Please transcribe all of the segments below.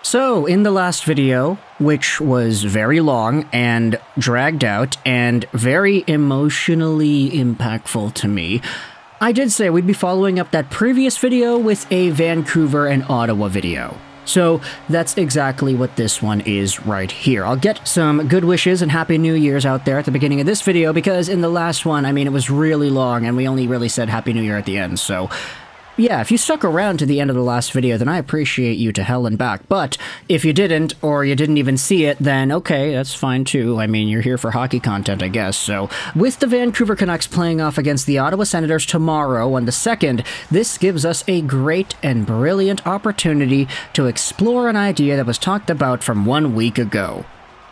So, in the last video, which was very long and dragged out and very emotionally impactful to me, I did say we'd be following up that previous video with a Vancouver and Ottawa video. So that's exactly what this one is right here. I'll get some good wishes and Happy New Year's out there at the beginning of this video because in the last one, it was really long and we only really said Happy New Year at the end, so yeah, if you stuck around to the end of the last video, then I appreciate you to hell and back. But if you didn't, or you didn't even see it, then okay, that's fine too. You're here for hockey content, I guess. So, with the Vancouver Canucks playing off against the Ottawa Senators tomorrow on the 2nd, this gives us a great and brilliant opportunity to explore an idea that was talked about from 1 week ago.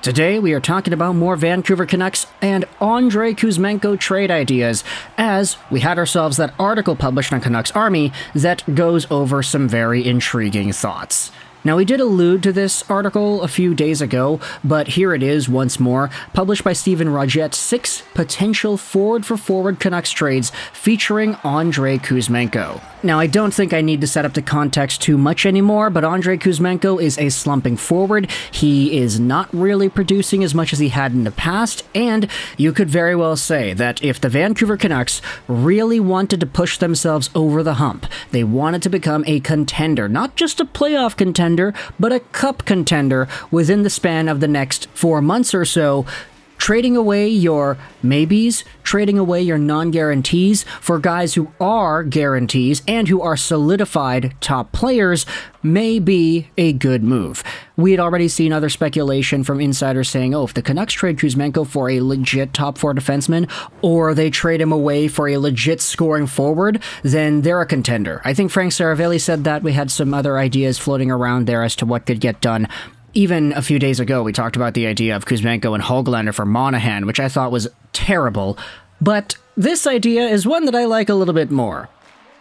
Today, we are talking about more Vancouver Canucks and Andrei Kuzmenko trade ideas, as we had ourselves that article published on Canucks Army that goes over some very intriguing thoughts. Now, we did allude to this article a few days ago, but here it is once more, published by Steven Roget, 6 potential forward-for-forward Canucks trades featuring Andrei Kuzmenko. Now, I don't think I need to set up the context too much anymore, but Andrei Kuzmenko is a slumping forward. He is not really producing as much as he had in the past, and you could very well say that if the Vancouver Canucks really wanted to push themselves over the hump, they wanted to become a contender, not just a playoff contender, but a cup contender within the span of the next 4 months or so, trading away your maybes, trading away your non-guarantees for guys who are guarantees and who are solidified top players may be a good move. We had already seen other speculation from insiders saying, if the Canucks trade Kuzmenko for a legit top 4 defenseman, or they trade him away for a legit scoring forward, then they're a contender. I think Frank Saravelli said that. We had some other ideas floating around there as to what could get done. Even a few days ago, we talked about the idea of Kuzmenko and Höglander for Monahan, which I thought was terrible. But this idea is one that I like a little bit more.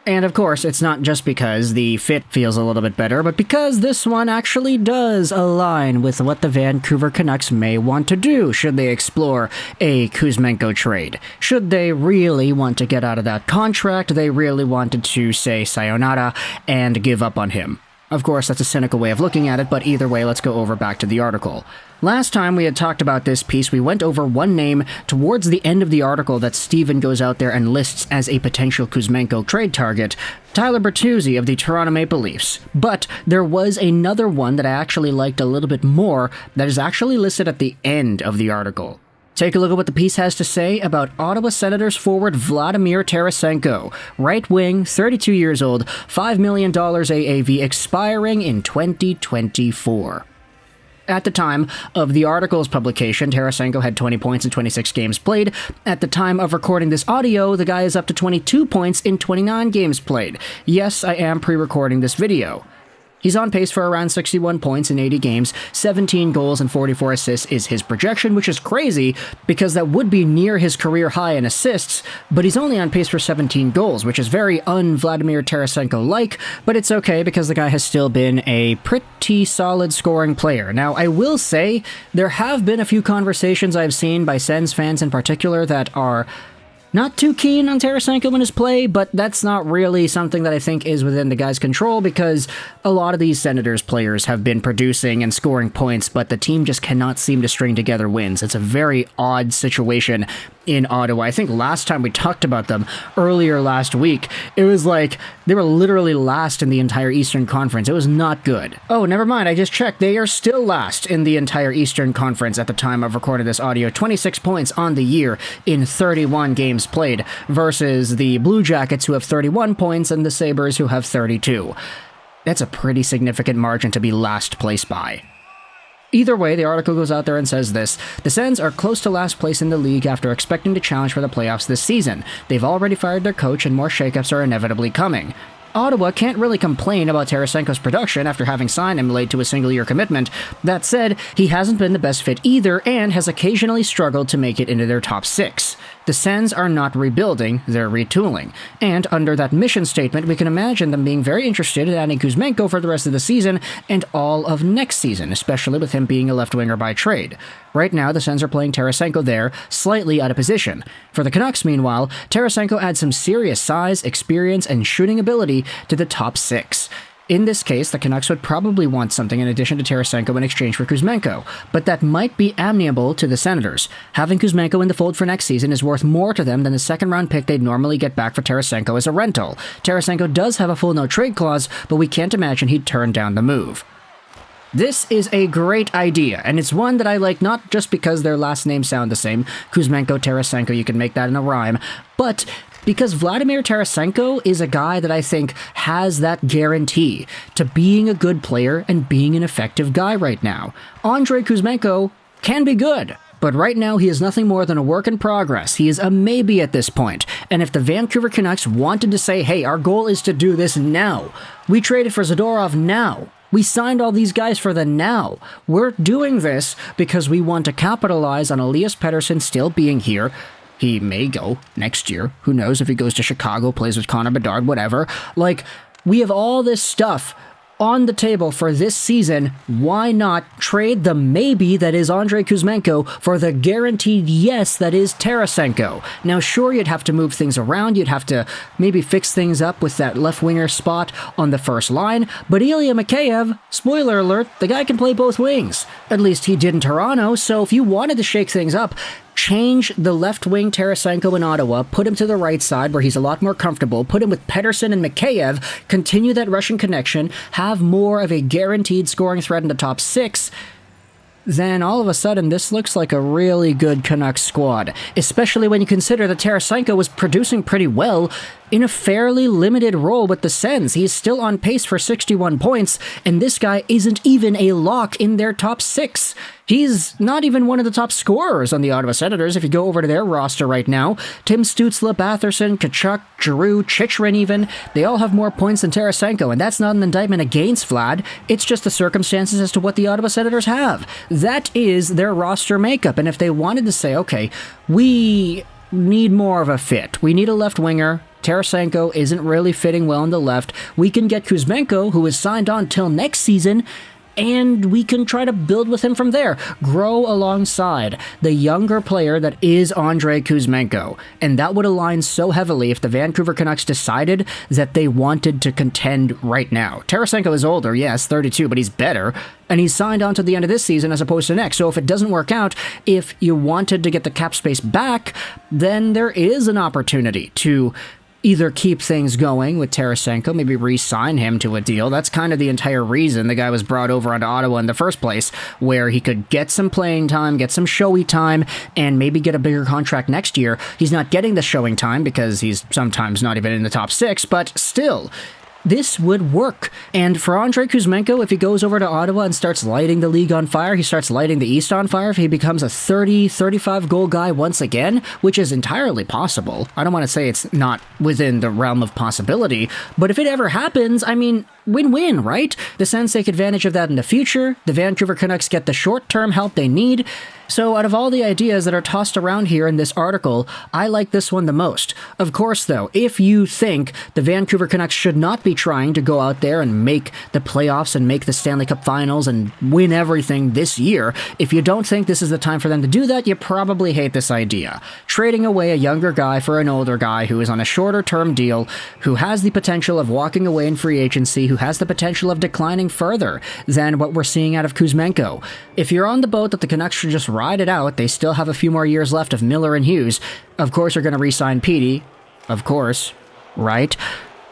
And of course, it's not just because the fit feels a little bit better, but because this one actually does align with what the Vancouver Canucks may want to do should they explore a Kuzmenko trade. Should they really want to get out of that contract, they really wanted to say sayonara and give up on him. Of course, that's a cynical way of looking at it, but either way, let's go over back to the article. Last time we had talked about this piece, we went over one name towards the end of the article that Steven goes out there and lists as a potential Kuzmenko trade target, Tyler Bertuzzi of the Toronto Maple Leafs. But there was another one that I actually liked a little bit more that is actually listed at the end of the article. Take a look at what the piece has to say about Ottawa Senators forward Vladimir Tarasenko, right wing, 32 years old, $5 million AAV, expiring in 2024. At the time of the article's publication, Tarasenko had 20 points in 26 games played. At the time of recording this audio, the guy is up to 22 points in 29 games played. Yes, I am pre-recording this video. He's on pace for around 61 points in 80 games, 17 goals and 44 assists is his projection, which is crazy because that would be near his career high in assists, but he's only on pace for 17 goals, which is very un-Vladimir Tarasenko-like, but it's okay because the guy has still been a pretty solid scoring player. Now, I will say there have been a few conversations I've seen by Sens fans in particular that are not too keen on Tarasenko in his play, but that's not really something that I think is within the guy's control because a lot of these Senators players have been producing and scoring points, but the team just cannot seem to string together wins. It's a very odd situation in Ottawa. I think last time we talked about them, earlier last week, it was like they were literally last in the entire Eastern Conference. It was not good. Oh, never mind, I just checked. They are still last in the entire Eastern Conference at the time I've recorded this audio. 26 points on the year in 31 games played versus the Blue Jackets who have 31 points and the Sabres who have 32. That's a pretty significant margin to be last place by. Either way, the article goes out there and says this: the Sens are close to last place in the league after expecting to challenge for the playoffs this season. They've already fired their coach and more shakeups are inevitably coming. Ottawa can't really complain about Tarasenko's production after having signed him late to a single-year commitment. That said, he hasn't been the best fit either and has occasionally struggled to make it into their top 6. The Sens are not rebuilding, they're retooling. And under that mission statement, we can imagine them being very interested in adding Kuzmenko for the rest of the season and all of next season, especially with him being a left-winger by trade. Right now, the Sens are playing Tarasenko there, slightly out of position. For the Canucks, meanwhile, Tarasenko adds some serious size, experience, and shooting ability to the top 6. In this case, the Canucks would probably want something in addition to Tarasenko in exchange for Kuzmenko, but that might be amiable to the Senators. Having Kuzmenko in the fold for next season is worth more to them than the second-round pick they'd normally get back for Tarasenko as a rental. Tarasenko does have a full no-trade clause, but we can't imagine he'd turn down the move. This is a great idea, and it's one that I like not just because their last names sound the same, Kuzmenko, Tarasenko, you can make that in a rhyme, but because Vladimir Tarasenko is a guy that I think has that guarantee to being a good player and being an effective guy right now. Andrei Kuzmenko can be good, but right now he is nothing more than a work in progress. He is a maybe at this point, and if the Vancouver Canucks wanted to say, hey, our goal is to do this now, we traded for Zadorov now, we signed all these guys for the now. We're doing this because we want to capitalize on Elias Pettersson still being here. He may go next year. Who knows if he goes to Chicago, plays with Connor Bedard, whatever. Like, we have all this stuff on the table for this season. Why not trade the maybe that is Andrei Kuzmenko for the guaranteed yes that is Tarasenko? Now, sure, you'd have to move things around. You'd have to maybe fix things up with that left winger spot on the first line. But Ilya Mikheyev, spoiler alert, the guy can play both wings. At least he did in Toronto. So if you wanted to shake things up, change the left wing Tarasenko in Ottawa, put him to the right side where he's a lot more comfortable, put him with Pettersson and Mikheyev, continue that Russian connection, have more of a guaranteed scoring threat in the top six, then all of a sudden this looks like a really good Canucks squad, especially when you consider that Tarasenko was producing pretty well in a fairly limited role with the Sens. He's still on pace for 61 points, and this guy isn't even a lock in their top six. He's not even one of the top scorers on the Ottawa Senators if you go over to their roster right now. Tim Stützle, Batherson, Tkachuk, Giroux, Chychrun even, they all have more points than Tarasenko, and that's not an indictment against Vlad. It's just the circumstances as to what the Ottawa Senators have. That is their roster makeup, and if they wanted to say, okay, we need more of a fit. We need a left winger. Tarasenko isn't really fitting well on the left. We can get Kuzmenko, who is signed on till next season, and we can try to build with him from there. Grow alongside the younger player that is Andrei Kuzmenko. And that would align so heavily if the Vancouver Canucks decided that they wanted to contend right now. Tarasenko is older, yes, 32, but he's better. And he's signed on to the end of this season as opposed to next. So if it doesn't work out, if you wanted to get the cap space back, then there is an opportunity to either keep things going with Tarasenko, maybe re-sign him to a deal. That's kind of the entire reason the guy was brought over onto Ottawa in the first place, where he could get some playing time, get some showy time, and maybe get a bigger contract next year. He's not getting the showing time because he's sometimes not even in the top six, but still, this would work. And for Andrei Kuzmenko, if he goes over to Ottawa and starts lighting the league on fire, he starts lighting the East on fire, if he becomes a 30, 35 goal guy once again, which is entirely possible. I don't want to say it's not within the realm of possibility, but if it ever happens, I mean, win-win, right? The Sens take advantage of that in the future. The Vancouver Canucks get the short-term help they need. So out of all the ideas that are tossed around here in this article, I like this one the most. Of course, though, if you think the Vancouver Canucks should not be trying to go out there and make the playoffs and make the Stanley Cup Finals and win everything this year, if you don't think this is the time for them to do that, you probably hate this idea. Trading away a younger guy for an older guy who is on a shorter-term deal, who has the potential of walking away in free agency, who has the potential of declining further than what we're seeing out of Kuzmenko. If you're on the boat that the Canucks should just ride it out, they still have a few more years left of Miller and Hughes. Of course, you're going to re-sign Petey. Of course, right?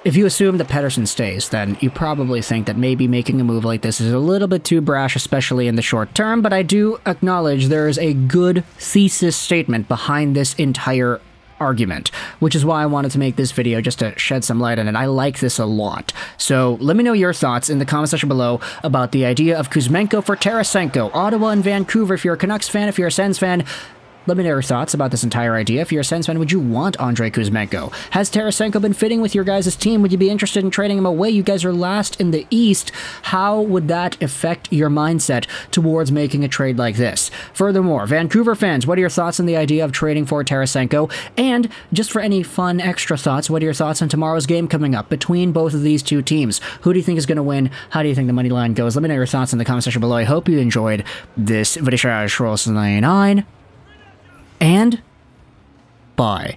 If you assume that Pettersson stays, then you probably think that maybe making a move like this is a little bit too brash, especially in the short term, but I do acknowledge there is a good thesis statement behind this entire argument, which is why I wanted to make this video, just to shed some light on it. I like this a lot. So let me know your thoughts in the comment section below about the idea of Kuzmenko for Tarasenko, Ottawa and Vancouver. If you're a Canucks fan, if you're a Sens fan, let me know your thoughts about this entire idea. If you're a Sens fan, would you want Andrei Kuzmenko? Has Tarasenko been fitting with your guys' team? Would you be interested in trading him away? You guys are last in the East. How would that affect your mindset towards making a trade like this? Furthermore, Vancouver fans, what are your thoughts on the idea of trading for Tarasenko? And just for any fun extra thoughts, what are your thoughts on tomorrow's game coming up between both of these two teams? Who do you think is going to win? How do you think the money line goes? Let me know your thoughts in the comment section below. I hope you enjoyed this video. And bye.